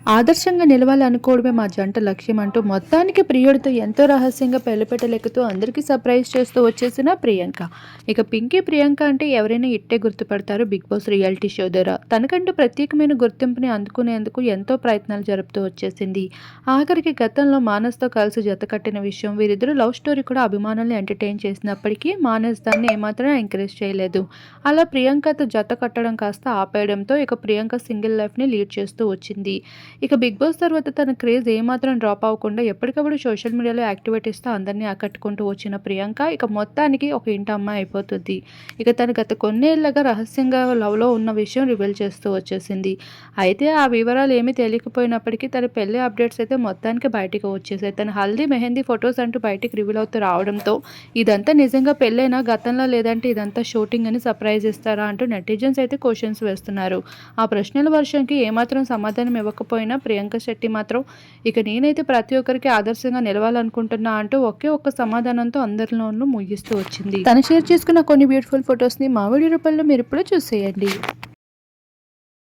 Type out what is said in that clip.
ఆదర్శంగా నిలవాలనుకోవడమే మా జంట లక్ష్యం అంటూ మొత్తానికి ప్రియుడితో ఎంతో రహస్యంగా పెళ్లిపెట్టలెక్కుతూ అందరికీ సర్ప్రైజ్ చేస్తూ వచ్చేసిన ప్రియాంక. ఇక పింకీ ప్రియాంక అంటే ఎవరైనా ఇట్టే గుర్తుపడతారు బిగ్ బాస్ రియాలిటీ షో ద్వారా. తనకంటూ ప్రత్యేకమైన గుర్తింపుని అందుకునేందుకు ఎంతో ప్రయత్నాలు జరుపుతూ వచ్చేసింది. ఆఖరికి గతంలో మానస్తో కలిసి జత కట్టిన విషయం, వీరిద్దరూ లవ్ స్టోరీ కూడా అభిమానుల్ని ఎంటర్టైన్ చేసినప్పటికీ మానస్ దాన్ని ఏమాత్రం ఎంకరేజ్ చేయలేదు. అలా ప్రియాంకతో జత కట్టడం కాస్త ఆపేయడంతో ఇక ప్రియాంక సింగిల్ లైఫ్ని లీడ్ చేస్తూ వచ్చింది. ఇక 'బిగ్ బాస్' తర్వాత తన క్రేజ్ ఏమాత్రం డ్రాప్ అవ్వకుండా ఎప్పటికప్పుడు సోషల్ మీడియాలో యాక్టివిటీస్‌తో అందరిని ఆకట్టుకుంటూ వచ్చిన ప్రియాంక ఇక మొత్తానికి ఒక ఇంటి అమ్మాయి అయిపోతుంది. ఇక తను గత కొన్నేళ్లుగా రహస్యంగా లవ్‌లో ఉన్న విషయం రివీల్ చేస్తూ వచ్చేసింది. అయితే ఆ వివరాలు ఏమీ తెలియకపోయినప్పటికీ తన పెళ్లి అప్డేట్స్ అయితే మొత్తానికి బయటికి వచ్చేసాయి. తన హల్దీ, మెహందీ ఫొటోస్ అంటూ బయటికి రివీల్ అవుతూ రావడంతో ఇదంతా నిజంగా పెళ్లేనా గతంలో, లేదంటే ఇదంతా షూటింగ్ అని సర్ప్రైజ్ ఇస్తారా అంటూ నెటిజన్స్ అయితే క్వెషన్స్ వేస్తున్నారు. ఆ ప్రశ్నల వర్షంకి ఏమాత్రం సమాధానం ఇవ్వకపోయినా ప్రియాంక శెట్టి మాత్రం ఇక నేనైతే ప్రతి ఒక్కరికి ఆదర్శంగా నిలవాలనుకుంటున్నా అంటూ ఒకే ఒక్క సమాధానంతో అందరిలోనూ ముగిస్తూ వచ్చింది. తను షేర్ చేసుకున్న కొన్ని బ్యూటిఫుల్ ఫొటోస్ని మా వీడియో రూపంలో మీరు ఇప్పుడు చూసేయండి.